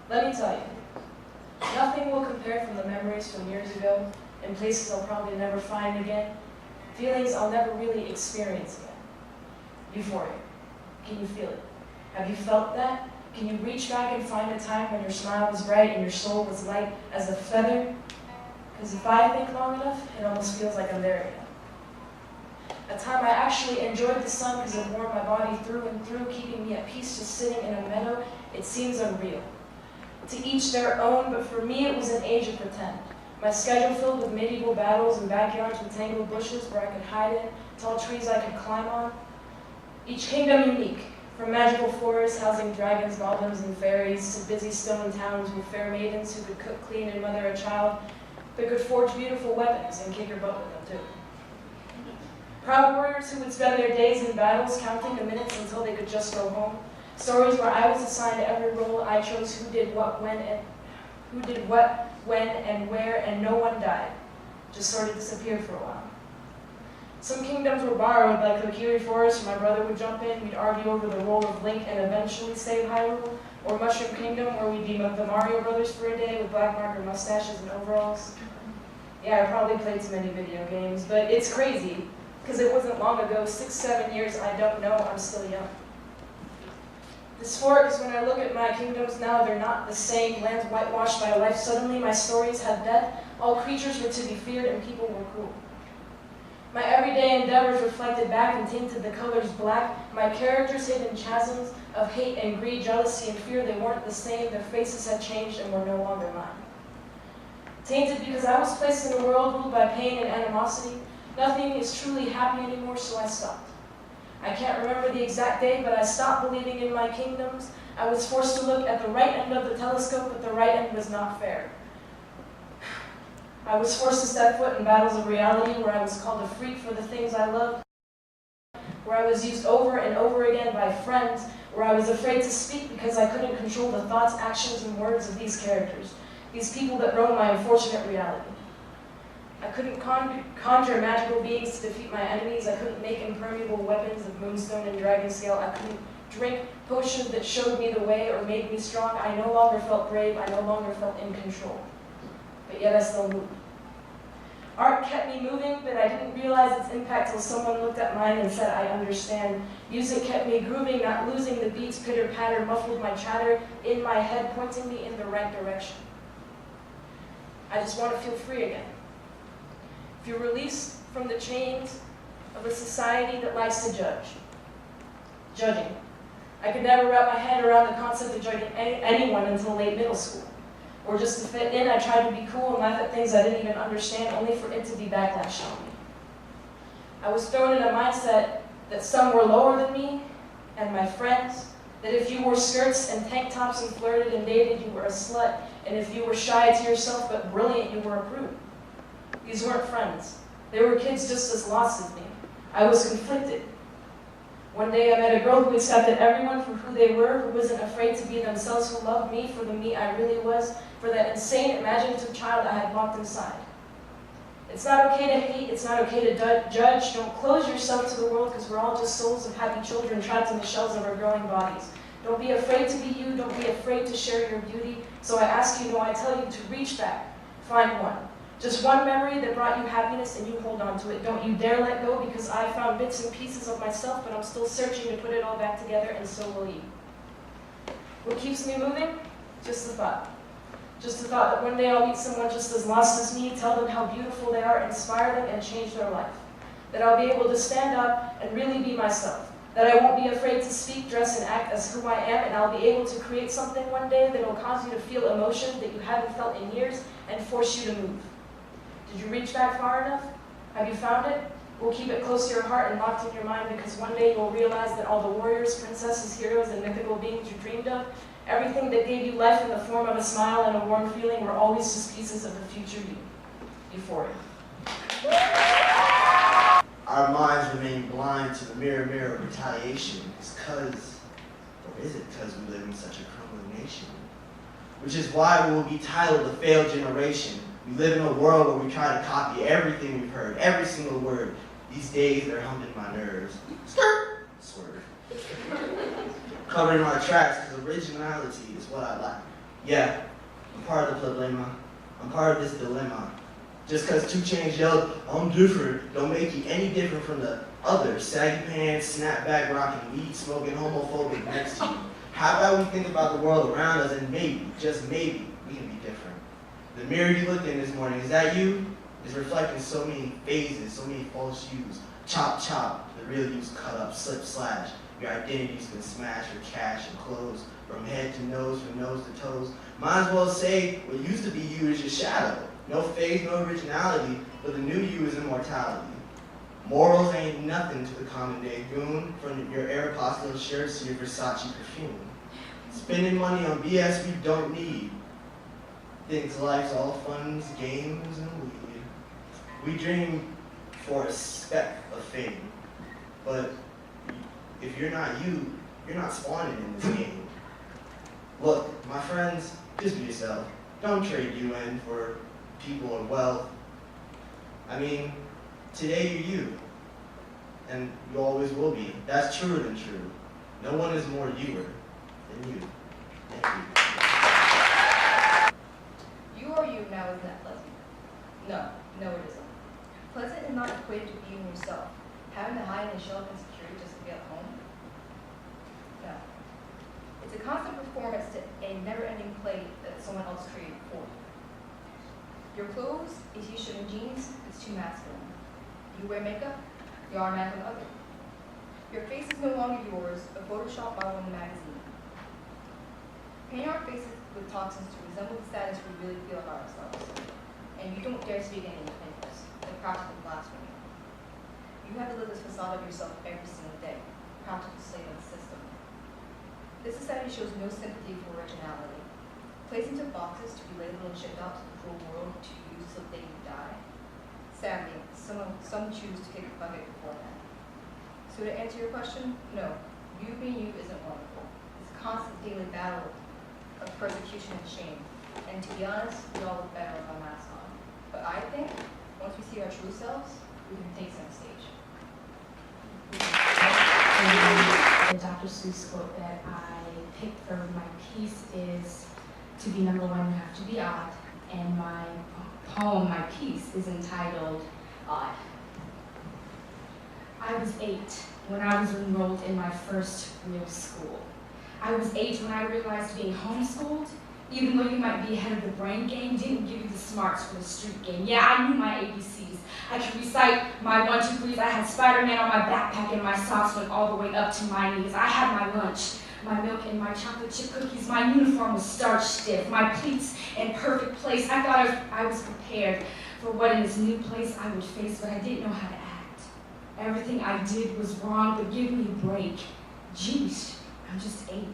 Let me tell you, nothing will compare from the memories from years ago in places I'll probably never find again, feelings I'll never really experience again. Euphoria. Can you feel it? Have you felt that? Can you reach back and find a time when your smile was bright and your soul was light as a feather? Because if I think long enough, it almost feels like I'm there again. A time I actually enjoyed the sun because it warmed my body through and through, keeping me at peace just sitting in a meadow. It seems unreal. To each their own, but for me it was an age of pretend. My schedule filled with medieval battles and backyards with tangled bushes where I could hide in, tall trees I could climb on. Each kingdom unique, from magical forests housing dragons, goblins, and fairies, to busy stone towns with fair maidens who could cook, clean, and mother a child, but could forge beautiful weapons and kick your butt with them too. Proud warriors who would spend their days in battles, counting the minutes until they could just go home. Stories where I was assigned every role I chose, who did what, when, and where, and no one died. Just sort of disappeared for a while. Some kingdoms were borrowed, like Kokiri Forest, where my brother would jump in, we'd argue over the role of Link and eventually save Hyrule, or Mushroom Kingdom, where we'd be the Mario Brothers for a day with black marker mustaches and overalls. Yeah, I probably played too many video games, but it's crazy, because it wasn't long ago, 6, 7 years, I don't know, I'm still young. Dysphoric is when I look at my kingdoms now, they're not the same, lands whitewashed by life. Suddenly my stories had death, all creatures were to be feared and people were cruel. My everyday endeavors reflected back and tinted the colors black. My characters hid in chasms of hate and greed, jealousy and fear. They weren't the same, their faces had changed and were no longer mine. Tainted because I was placed in a world ruled by pain and animosity. Nothing is truly happy anymore, so I stopped. I can't remember the exact day, but I stopped believing in my kingdoms. I was forced to look at the right end of the telescope, but the right end was not fair. I was forced to step foot in battles of reality, where I was called a freak for the things I loved, where I was used over and over again by friends, where I was afraid to speak because I couldn't control the thoughts, actions, and words of these characters, these people that roam my unfortunate reality. I couldn't conjure magical beings to defeat my enemies. I couldn't make impermeable weapons of moonstone and dragon scale. I couldn't drink potions that showed me the way or made me strong. I no longer felt brave. I no longer felt in control. But yet I still moved. Art kept me moving, but I didn't realize its impact till someone looked at mine and said, I understand. Music kept me grooving, not losing the beats, pitter-patter, muffled my chatter in my head, pointing me in the right direction. I just want to feel free again. If you're released from the chains of a society that likes to judge. Judging. I could never wrap my head around the concept of judging anyone until late middle school. Or just to fit in, I tried to be cool and laugh at things I didn't even understand, only for it to be backlash on me. I was thrown in a mindset that some were lower than me and my friends, that if you wore skirts and tank tops and flirted and dated, you were a slut, and if you were shy to yourself but brilliant, you were a prude. These weren't friends. They were kids just as lost as me. I was conflicted. One day I met a girl who accepted everyone for who they were, who wasn't afraid to be themselves, who loved me for the me I really was, for that insane, imaginative child I had locked inside. It's not okay to hate, it's not okay to judge. Don't close yourself to the world, because we're all just souls of happy children trapped in the shells of our growing bodies. Don't be afraid to be you, don't be afraid to share your beauty. So I ask you, no, I tell you to reach back, find one. Just one memory that brought you happiness and you hold on to it. Don't you dare let go, because I found bits and pieces of myself, but I'm still searching to put it all back together, and so will you. What keeps me moving? Just the thought. Just the thought that one day I'll meet someone just as lost as me, tell them how beautiful they are, inspire them, and change their life. That I'll be able to stand up and really be myself. That I won't be afraid to speak, dress, and act as who I am, and I'll be able to create something one day that will cause you to feel emotions that you haven't felt in years and force you to move. Did you reach back far enough? Have you found it? We'll keep it close to your heart and locked in your mind, because one day you'll realize that all the warriors, princesses, heroes, and mythical beings you dreamed of, everything that gave you life in the form of a smile and a warm feeling, were always just pieces of the future you. Euphoria. Our minds remain blind to the mirror, mirror of retaliation. It's because, or is it because we live in such a crumbling nation? Which is why we will be titled the failed generation. We live in a world where we try to copy everything we've heard, every single word. These days, they're humping my nerves. Skirt! Swerve. Covering my tracks, because originality is what I lack. Yeah, I'm part of the problema. I'm part of this dilemma. Just because 2 Chainz yelled, I'm different, don't make you any different from the other saggy pants, snapback rocking, weed smoking, homophobic next to you. How about we think about the world around us and maybe, just maybe, we can be different. The mirror you looked in this morning, is that you? It's reflecting so many phases, so many false yous. Chop, chop, the real you's cut up, slip, slash. Your identity's been smashed for cash and clothes, from head to nose, from nose to toes. Might as well say what used to be you is your shadow. No phase, no originality, but the new you is immortality. Morals ain't nothing to the common day goon, from your Aeropostale shirts to your Versace perfume. Spending money on BS we don't need. Thinks life's all fun, games, and weed. We dream for a speck of fame, but if you're not you, you're not spawning in this game. Look, my friends, just be yourself. Don't trade you in for people or wealth. I mean, today you're you, and you always will be. That's truer than true. No one is more youer than you. Thank you. You are you now, isn't that pleasant? No, it isn't. Pleasant is not equated to being yourself, having to hide and show up insecurity just to be at home. No. It's a constant performance to a never-ending play that someone else created for you. Your clothes, a t-shirt and jeans, it's too masculine. You wear makeup, you are a man with other. Your face is no longer yours, a Photoshop model in a magazine. Painting our faces with toxins to resemble the sadness we really feel about ourselves. And you don't dare speak any opinions, like practical blasphemy. You have to live this facade of yourself every single day, practical slave of the system. This society shows no sympathy for originality. Placed into boxes to be labeled and shipped out to the cruel world to use so they can die. Sadly, some choose to kick a bucket beforehand. So to answer your question, no, you being you isn't wonderful. It's a constant daily battle of persecution and shame. And to be honest, we all look better with our masks on. But I think, once we see our true selves, we can take center stage. The Dr. Seuss quote that I picked for my piece is, to be number one, you have to be odd. And my poem, my piece, is entitled Odd. I was 8 when I was enrolled in my first real school. I was 8 when I realized being homeschooled, even though you might be ahead of the brain game, didn't give you the smarts for the street game. Yeah, I knew my ABCs. I could recite my 1, 2, 3s. I had Spider-Man on my backpack and my socks went all the way up to my knees. I had my lunch, my milk and my chocolate chip cookies. My uniform was starch stiff, my pleats in perfect place. I thought I was prepared for what in this new place I would face, but I didn't know how to act. Everything I did was wrong, but give me a break. Jeez, I'm just 8.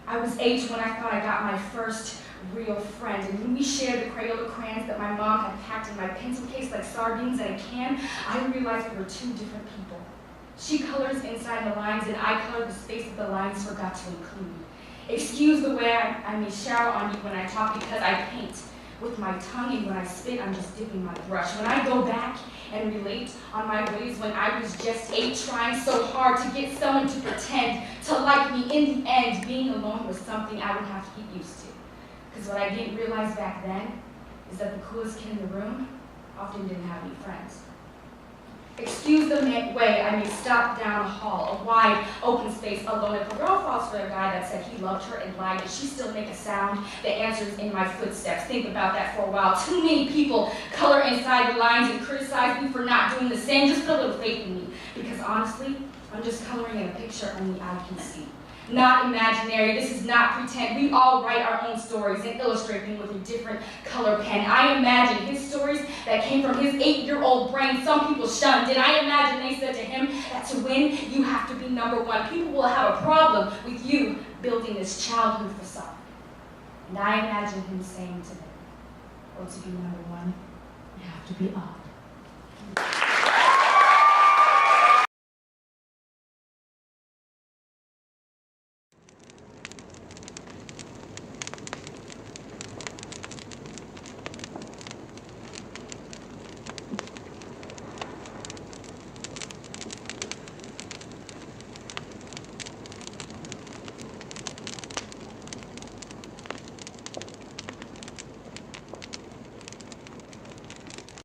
I was 8 when I thought I got my first real friend, and when we shared the Crayola crayons that my mom had packed in my pencil case like sardines in a can, I realized we were 2 different people. She colors inside the lines, and I color the space that the lines forgot to include. Excuse the way I may shower on you when I talk, because I paint with my tongue, and when I spit, I'm just dipping my brush. When I go back and relate on my ways when I was just 8, trying so hard to get someone to pretend to like me, in the end, being alone was something I would have to get used to. Because what I didn't realize back then is that the coolest kid in the room often didn't have any friends. Excuse the way I may stop down the hall, a wide open space alone. If a girl falls for a guy that said he loved her and lied, does she still make a sound that answers in my footsteps? Think about that for a while. Too many people color inside the lines and criticize me for not doing the same. Just put a little faith in me, because honestly, I'm just coloring in a picture only I can see. Not imaginary, this is not pretend. We all write our own stories and illustrate them with a different color pen. I imagine his stories that came from his 8-year-old brain, some people shunned. And I imagine they said to him that to win, you have to be number one. People will have a problem with you building this childhood facade. And I imagine him saying to them, well, to be number one, you have to be odd.